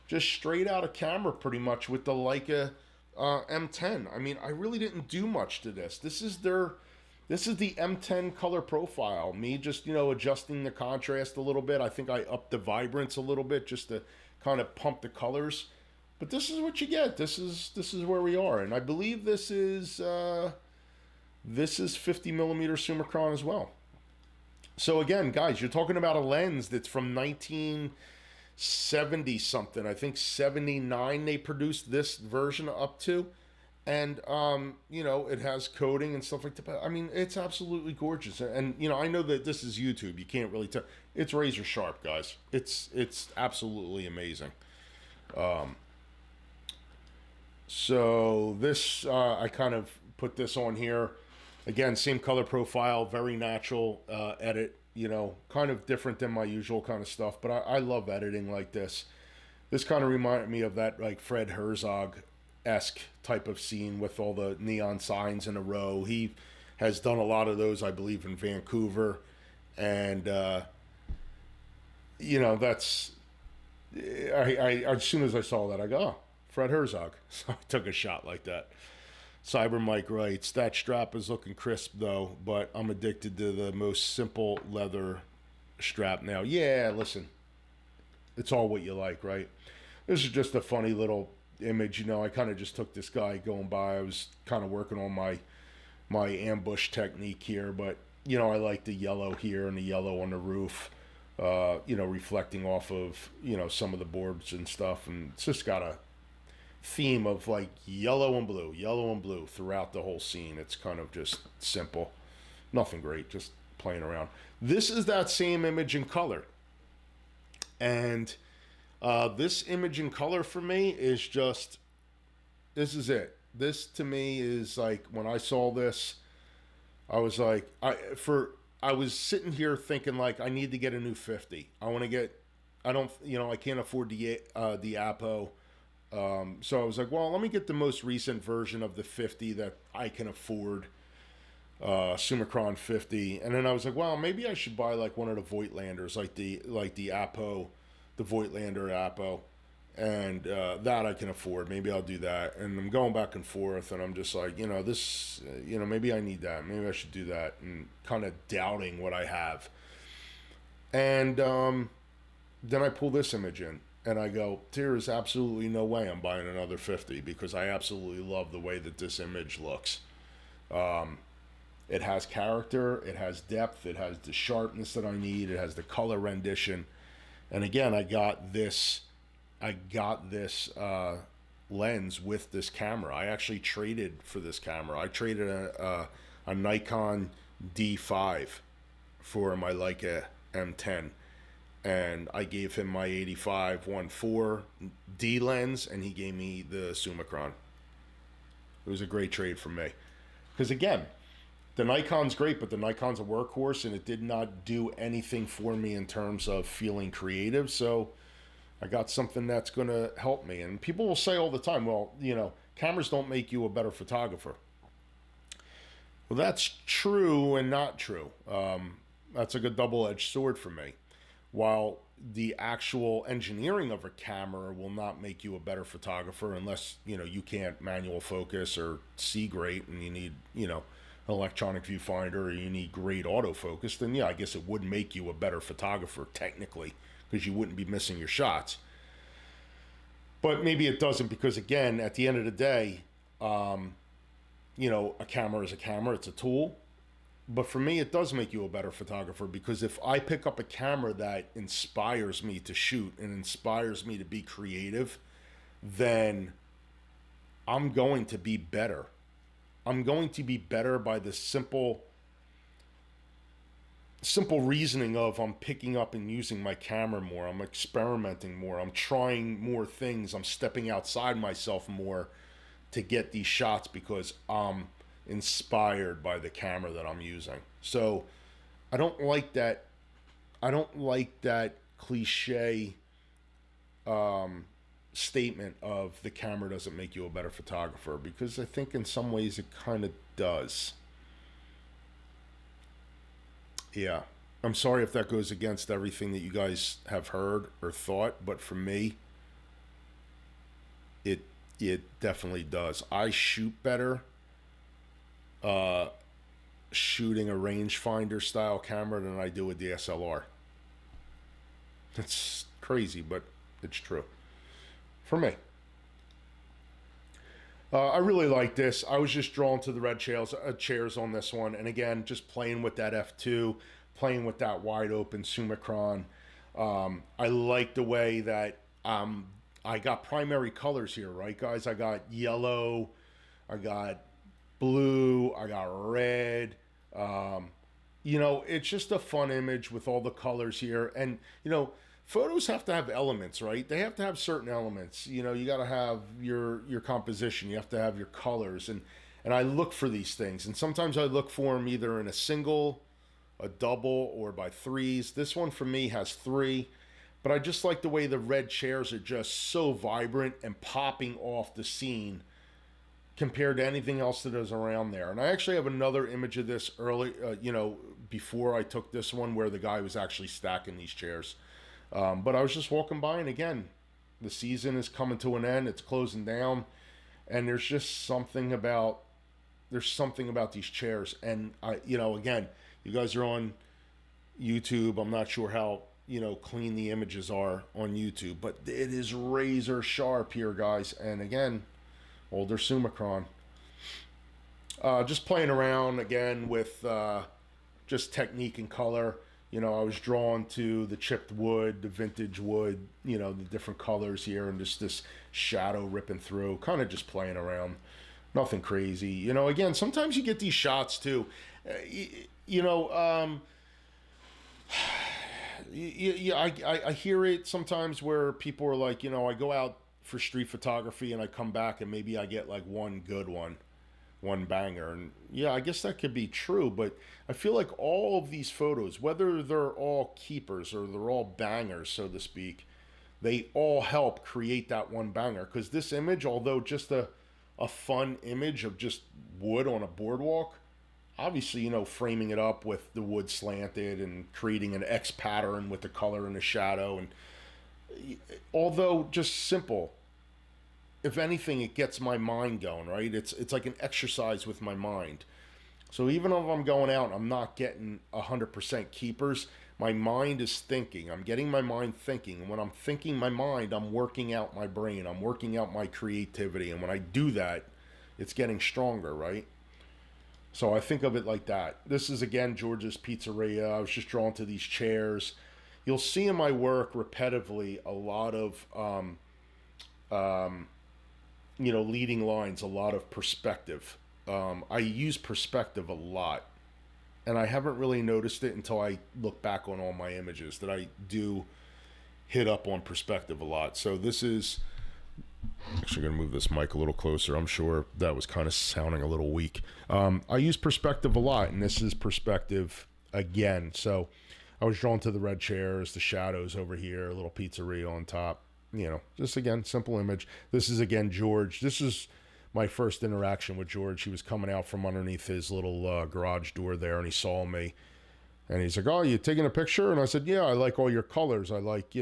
Speaker 1: just straight out of camera pretty much with the Leica M10. I mean, I really didn't do much to this. This is the M10 color profile. Me just, adjusting the contrast a little bit. I think I upped the vibrance a little bit just to kind of pump the colors. But this is what you get. This is where we are. And I believe this is 50 millimeter Summicron as well. So again, guys, you're talking about a lens that's from 1970 something. I think 79 they produced this version up to. And, it has coating and stuff like that. But, I mean, it's absolutely gorgeous. And, I know that this is YouTube. You can't really tell. It's razor sharp, guys. It's absolutely amazing. So this, I kind of put this on here. Again, same color profile, very natural edit, kind of different than my usual kind of stuff. But I love editing like this. This kind of reminded me of that like Fred Herzog-esque type of scene with all the neon signs in a row. He has done a lot of those, I believe, in Vancouver. And, that's... I as soon as I saw that, I go, oh, Fred Herzog. So I took a shot like that. Cyber Mike writes, that strap is looking crisp though, but I'm addicted to the most simple leather strap now. Yeah, listen, it's all what you like, right? This is just a funny little image. I kind of just took this guy going by. I was kind of working on my ambush technique here, but I like the yellow here and the yellow on the roof, reflecting off of, some of the boards and stuff. And it's just got a theme of like yellow and blue throughout the whole scene. It's kind of just simple, nothing great, just playing around. This is that same image in color, and this image in color for me is just, this is it. This to me is like, when I saw this, I was like, I was sitting here thinking like, I need to get a new 50. I can't afford the Apo. So I was like, well, let me get the most recent version of the 50 that I can afford, Summicron 50. And then I was like, well, maybe I should buy like one of the Voigtlanders, like the Apo, the Voigtlander Apo, and that I can afford. Maybe I'll do that. And I'm going back and forth, and I'm just like, this, maybe I need that. Maybe I should do that, and kind of doubting what I have. And Then I pull this image in and I go, there is absolutely no way I'm buying another 50 because I absolutely love the way that this image looks. It has character, it has depth, it has the sharpness that I need, it has the color rendition. And again, I got this lens with this camera. I actually traded for this camera. I traded a Nikon D5 for my Leica M10, and I gave him my 85 1.4 D lens, and he gave me the Summicron. It was a great trade for me, because again, the Nikon's great, but the Nikon's a workhorse, and it did not do anything for me in terms of feeling creative. So I got something that's going to help me. And people will say all the time, well, cameras don't make you a better photographer. Well, that's true and not true. That's like a double-edged sword for me. While the actual engineering of a camera will not make you a better photographer unless, you can't manual focus or see great and you need, an electronic viewfinder or you need great autofocus, then yeah, I guess it would make you a better photographer technically, because you wouldn't be missing your shots. But maybe it doesn't, because again, at the end of the day, a camera is a camera, it's a tool. But for me, it does make you a better photographer, because if I pick up a camera that inspires me to shoot and inspires me to be creative, then I'm going to be better. I'm going to be better by the simple reasoning of I'm picking up and using my camera more. I'm experimenting more. I'm trying more things. I'm stepping outside myself more to get these shots because I'm inspired by the camera that I'm using. So I don't like that. I don't like that cliche statement of the camera doesn't make you a better photographer, because I think in some ways it kind of does. Yeah. I'm sorry if that goes against everything that you guys have heard or thought, but for me, it definitely does. I shoot better shooting a rangefinder style camera than I do a DSLR. It's crazy, but it's true. For me. I really like this. I was just drawn to the red chairs on this one. And again, just playing with that F2, playing with that wide open Summicron. I like the way that I got primary colors here, right, guys? I got yellow, I got blue, I got red. It's just a fun image with all the colors here. And, photos have to have elements, right? They have to have certain elements. You got to have your composition. You have to have your colors. And I look for these things. And sometimes I look for them either in a single, a double, or by threes. This one for me has 3. But I just like the way the red chairs are just so vibrant and popping off the scene compared to anything else that is around there. And I actually have another image of this early, before I took this one, where the guy was actually stacking these chairs. But I was just walking by, and again, the season is coming to an end. It's closing down, and there's just something about these chairs. And again, you guys are on YouTube. I'm not sure how clean the images are on YouTube, but it is razor sharp here, guys. And again, older Summicron. Just playing around again with just technique and color. I was drawn to the chipped wood, the vintage wood, the different colors here, and just this shadow ripping through, kind of just playing around. Nothing crazy. Again, sometimes you get these shots too. I hear it sometimes where people are like, I go out for street photography and I come back and maybe I get like one good one banger. And yeah, I guess that could be true, but I feel like all of these photos, whether they're all keepers or they're all bangers, so to speak, they all help create that one banger. Because this image, although just a fun image of just wood on a boardwalk, obviously, framing it up with the wood slanted and creating an X pattern with the color and the shadow, and although just simple, if anything, it gets my mind going, right? It's like an exercise with my mind. So even if I'm going out, I'm not getting 100% keepers. My mind is thinking. I'm getting my mind thinking. And when I'm thinking my mind, I'm working out my brain. I'm working out my creativity. And when I do that, it's getting stronger, right? So I think of it like that. This is again George's Pizzeria. I was just drawn to these chairs. You'll see in my work repetitively a lot of leading lines, a lot of perspective. I use perspective a lot, and I haven't really noticed it until I look back on all my images that I do hit up on perspective a lot. So this is actually going to move this mic a little closer. I'm sure that was kind of sounding a little weak. I use perspective a lot, and this is perspective again. So I was drawn to the red chairs, the shadows over here, a little pizzeria on top. Just again, simple image. This is again George. This is my first interaction with George. He was coming out from underneath his little garage door there, and he saw me. And he's like, "Oh, you taking a picture?" And I said, "Yeah, I like all your colors. I like,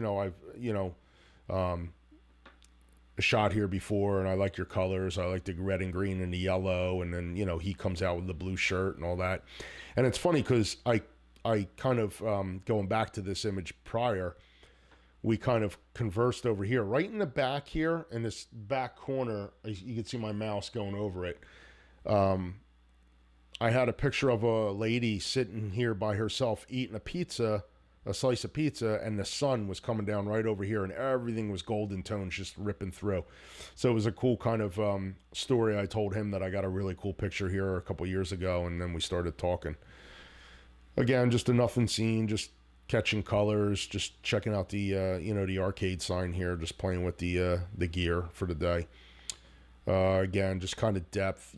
Speaker 1: a shot here before, and I like your colors. I like the red and green and the yellow." And then, he comes out with the blue shirt and all that. And it's funny because I kind of, going back to this image prior, we kind of conversed over here, right in the back here, in this back corner. You can see my mouse going over it. I had a picture of a lady sitting here by herself eating a slice of pizza, and the sun was coming down right over here, and everything was golden tones just ripping through. So it was a cool kind of story. I told him that I got a really cool picture here a couple years ago, and then we started talking. Again, just a nothing scene, just catching colors, just checking out the the arcade sign here, just playing with the gear for the day. Again, just kind of depth.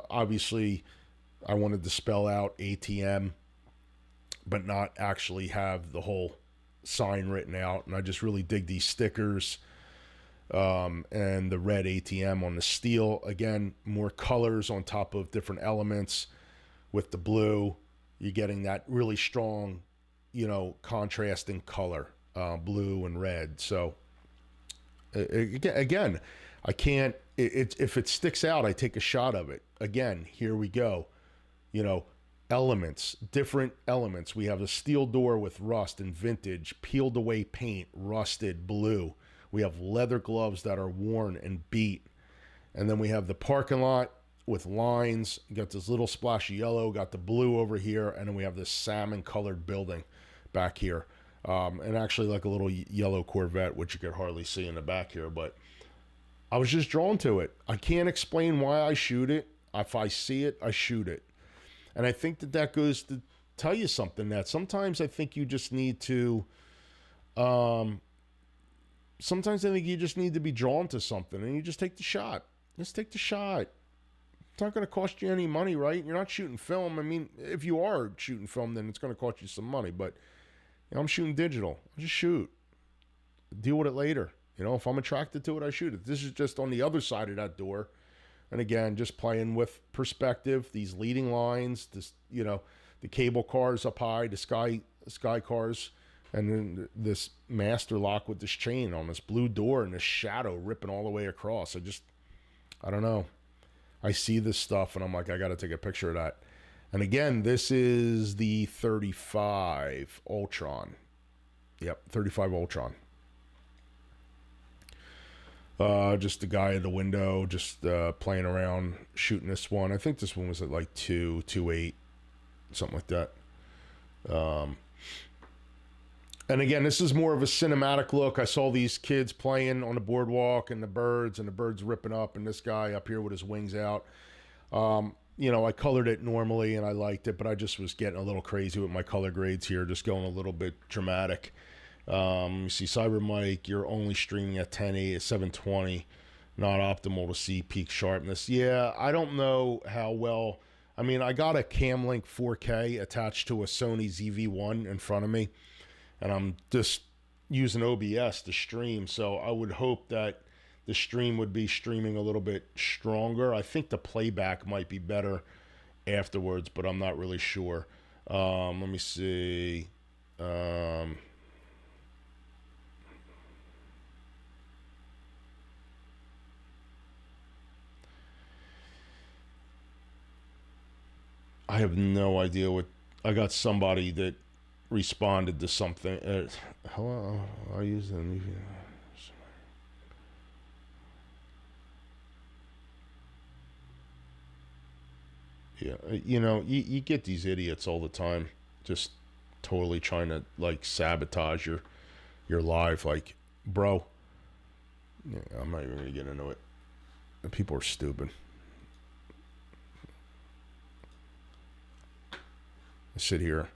Speaker 1: Obviously, I wanted to spell out ATM, but not actually have the whole sign written out. And I just really dig these stickers and the red ATM on the steel. Again, more colors on top of different elements. With the blue, you're getting that really strong, contrasting color, blue and red. So again, I can't, if it sticks out, I take a shot of it. Again, here we go. Elements, different elements. We have a steel door with rust and vintage, peeled away paint, rusted blue. We have leather gloves that are worn and beat. And then we have the parking lot with lines. Got this little splash of yellow, got the blue over here, and then we have this salmon colored building back here. And actually like a little yellow Corvette, which you could hardly see in the back here, but I was just drawn to it. I can't explain why I shoot it. If I see it, I shoot it. And I think that goes to tell you something, that sometimes I think you just need to, sometimes I think you just need to be drawn to something and you just take the shot. Just take the shot. It's not going to cost you any money, right? You're not shooting film. I mean, if you are shooting film, then it's going to cost you some money. But I'm shooting digital. I just shoot. Deal with it later. If I'm attracted to it, I shoot it. This is just on the other side of that door. And again, just playing with perspective, these leading lines, this, the cable cars up high, the sky cars, and then this master lock with this chain on this blue door and this shadow ripping all the way across. I don't know. I see this stuff and I'm like, I got to take a picture of that. And again, this is the 35 Ultron. Yep, 35 Ultron. Just the guy at the window, just playing around, shooting this one. I think this one was at like 2.8, something like that. And again, this is more of a cinematic look. I saw these kids playing on the boardwalk and the birds ripping up, and this guy up here with his wings out. I colored it normally and I liked it, but I just was getting a little crazy with my color grades here, just going a little bit dramatic. You see Cyber Mike, you're only streaming at 1080 at 720, not optimal to see peak sharpness. Yeah, I don't know how well. I mean, I got a Camlink 4K attached to a Sony ZV-1 in front of me, and I'm just using OBS to stream, so I would hope that the stream would be streaming a little bit stronger. I think the playback might be better afterwards, but I'm not really sure. Let me see. I have no idea what. I got somebody that responded to something. Hello, I use the. Yeah, you get these idiots all the time, just totally trying to like sabotage your life. Like, bro, yeah, I'm not even gonna get into it. People are stupid. I sit here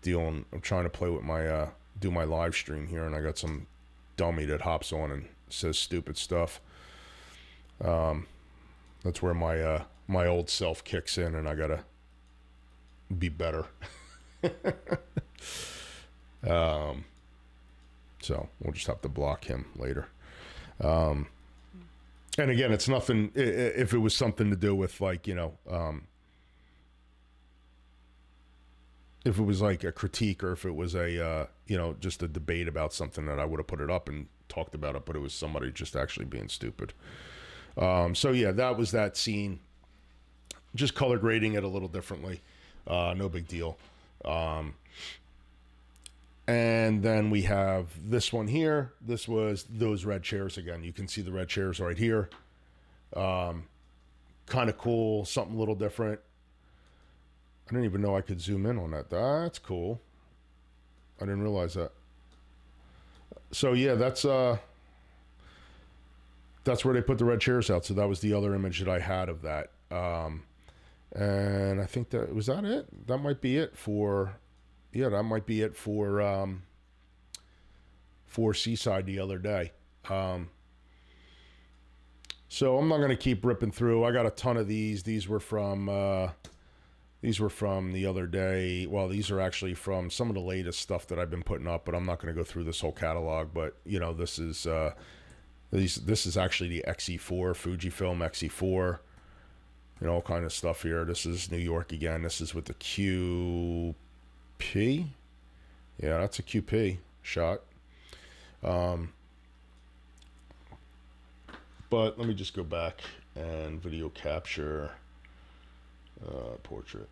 Speaker 1: I'm trying to play with my do my live stream here, and I got some dummy that hops on and says stupid stuff. That's where my old self kicks in, and I gotta be better. So we'll just have to block him later. And again, it's nothing. If it was something to do with like if it was like a critique, or if it was a just a debate about something, that I would have put it up and talked about it, but it was somebody just actually being stupid. So yeah, that was that scene. Just color grading it a little differently. No big deal. And then we have this one here. This was those red chairs again. You can see the red chairs right here. Kind of cool, something a little different. I didn't even know I could zoom in on that. That's cool. I didn't realize that. So yeah, that's where they put the red chairs out. So that was the other image that I had of that. And I think that was that it. That might be it for Seaside the other day. So I'm not going to keep ripping through. I got a ton of these. These were from the other day. Well, these are actually from some of the latest stuff that I've been putting up, but I'm not going to go through this whole catalog. But this is this is actually the XE4, Fujifilm XE4. All kind of stuff here. This is New York again. This is with the QP. Yeah, that's a QP shot. But let me just go back and video capture portrait.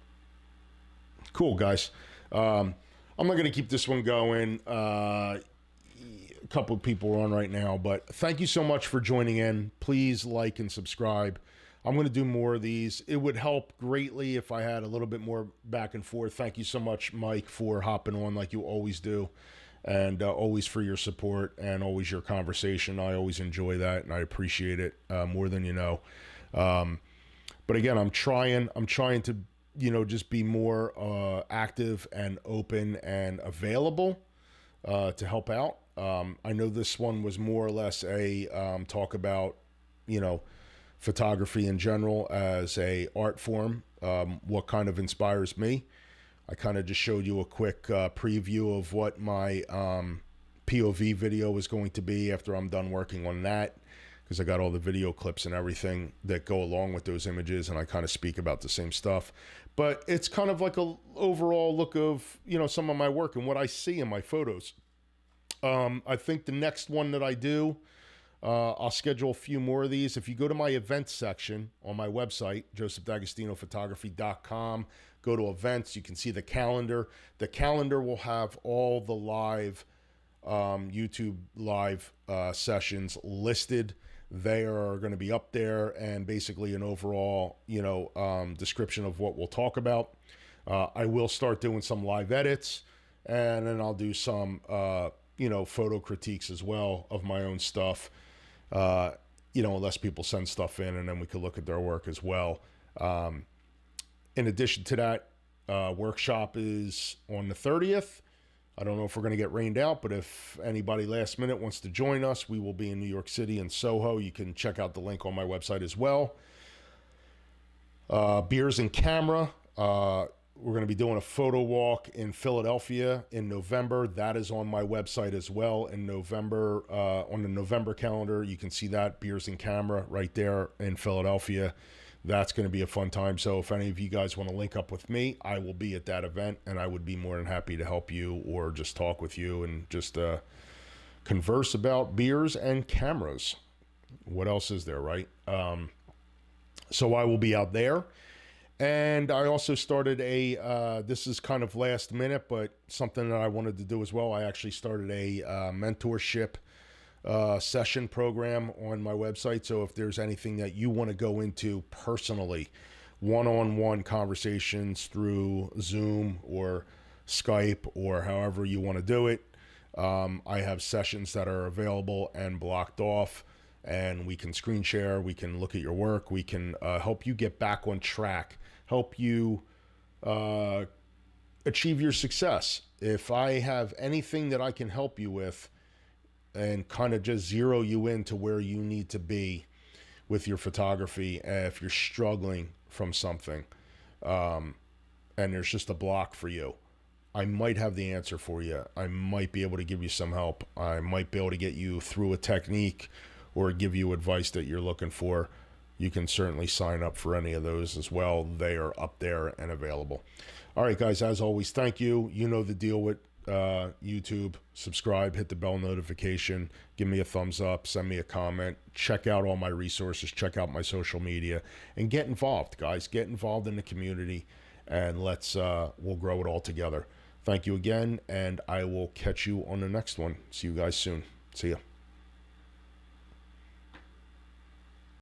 Speaker 1: Cool, guys. I'm not going to keep this one going. A couple of people are on right now, but thank you so much for joining in. Please like and subscribe. I'm going to do more of these. It would help greatly if I had a little bit more back and forth. Thank you so much, Mike, for hopping on like you always do, and always for your support and always your conversation. I always enjoy that, and I appreciate it more than you know. But again, I'm trying to, just be more active and open and available to help out. I know this one was more or less a talk about, photography in general as a art form, what kind of inspires me. I kind of just showed you a quick preview of what my POV video is going to be after I'm done working on that, because I got all the video clips and everything that go along with those images, and I kind of speak about the same stuff. But it's kind of like a overall look of, some of my work and what I see in my photos. I think the next one that I do, I'll schedule a few more of these. If you go to my events section on my website, josephDagostinophotography.com, go to events, you can see the calendar. The calendar will have all the live YouTube live sessions listed. They are going to be up there, and basically an overall, description of what we'll talk about. I will start doing some live edits, and then I'll do some, photo critiques as well of my own stuff. Unless people send stuff in, and then we could look at their work as well. In addition to that, workshop is on the 30th. I don't know if we're going to get rained out, but if anybody last minute wants to join us, we will be in New York City and Soho. You can check out the link on my website as well. Beers and Camera. We're going to be doing a photo walk in Philadelphia in November. That is on my website as well in November. On the November calendar, you can see that, Beers and Camera, right there in Philadelphia. That's going to be a fun time. So if any of you guys want to link up with me, I will be at that event, and I would be more than happy to help you or just talk with you and just converse about beers and cameras. What else is there, right? So I will be out there. And I also started this is kind of last minute, but something that I wanted to do as well. I actually started a mentorship session program on my website. So if there's anything that you want to go into personally, one-on-one conversations through Zoom or Skype or however you want to do it, I have sessions that are available and blocked off, and we can screen share, we can look at your work, we can help you get back on track, help you achieve your success. If I have anything that I can help you with and kind of just zero you into where you need to be with your photography, if you're struggling from something and there's just a block for you, I might have the answer for you. I might be able to give you some help. I might be able to get you through a technique or give you advice that you're looking for. You can certainly sign up for any of those as well. They are up there and available. All right, guys, as always, thank you. You know the deal with YouTube. Subscribe, hit the bell notification, give me a thumbs up, send me a comment, check out all my resources, check out my social media, and get involved, guys. Get involved in the community, and we'll grow it all together. Thank you again, and I will catch you on the next one. See you guys soon. See ya.